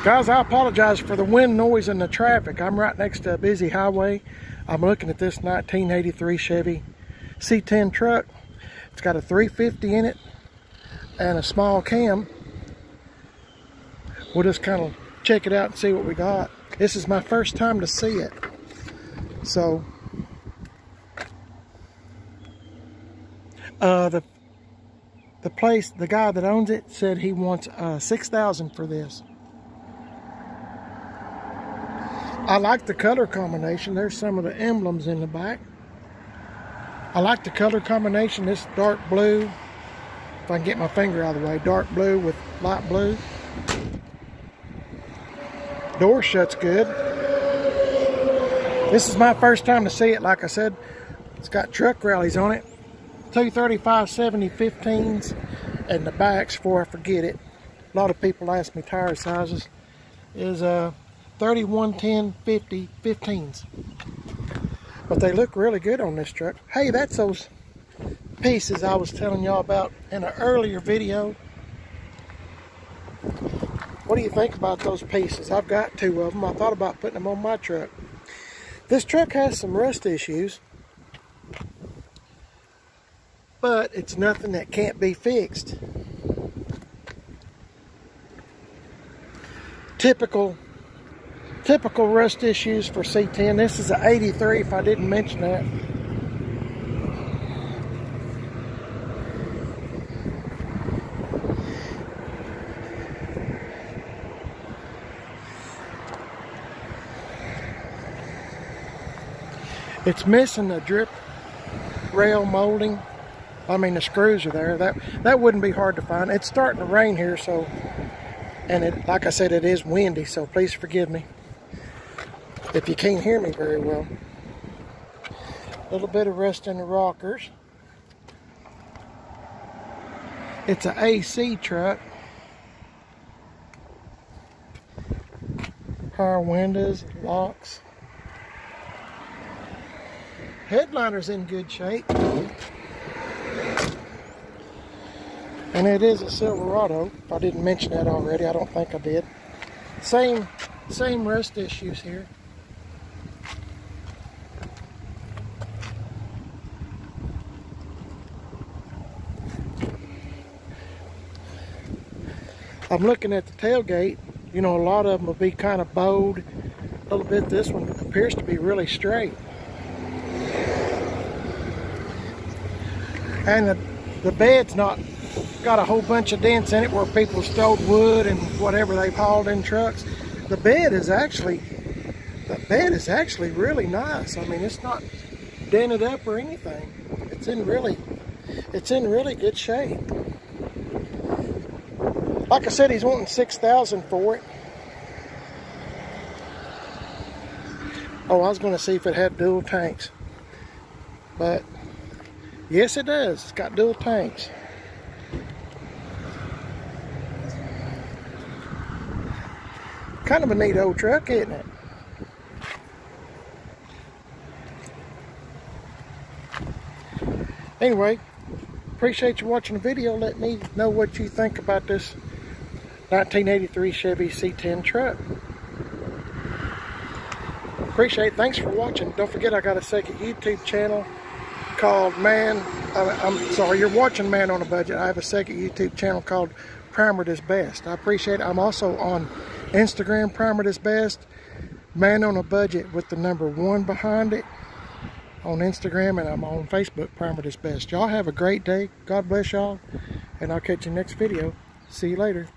Guys, I apologize for the wind noise and the traffic. I'm right next to a busy highway. I'm looking at this 1983 Chevy C10 truck. It's got a 350 in it and a small cam. We'll just kind of check it out and see what we got. This is my first time to see it. So, the guy that owns it said he wants $6,000 for this. I like the color combination. There's some of the emblems in the back. I like the color combination. This dark blue, if I can get my finger out of the way, dark blue with light blue. Door shuts good. This is my first time to see it. Like I said, it's got truck rallies on it. 235 70 15s and the backs, before I forget it. A lot of people ask me tire sizes. Is 31 10 50 15s. But they look really good on this truck. Hey, that's those pieces I was telling y'all about in an earlier video. What do you think about those pieces? I've got 2 of them. I thought about putting them on my truck. This truck has some rust issues, but it's nothing that can't be fixed. Typical rust issues for C10. This is an 83, if I didn't mention that. It's missing the drip rail molding. I mean, the screws are there. That wouldn't be hard to find. It's starting to rain here, so, and it, like I said, it is windy, so please forgive me if you can't hear me very well. A little bit of rust in the rockers. It's an AC truck. Power windows, locks. Headliner's in good shape. And it is a Silverado. If I didn't mention that already, I don't think I did. Same rust issues here. I'm looking at the tailgate. You know, a lot of them will be kind of bowed a little bit. This one appears to be really straight. And the bed's not got a whole bunch of dents in it where people stowed wood and whatever they've hauled in trucks. The bed is actually really nice. I mean, it's not dented up or anything. It's in really good shape. Like I said, he's wanting $6,000 for it. Oh, I was going to see if it had dual tanks, but yes, it does. It's got dual tanks. Kind of a neat old truck, isn't it? Anyway, appreciate you watching the video. Let me know what you think about this 1983 Chevy C10 truck. Appreciate it. Thanks for watching. Don't forget, I got a second YouTube channel called you're watching Man on a Budget. I have a second YouTube channel called Primer This Best. I appreciate it. I'm also on Instagram, Primer This Best, Man on a Budget with the number 1 behind it on Instagram, and I'm on Facebook, Primer This Best. Y'all have a great day. God bless y'all, and I'll catch you next video. See you later.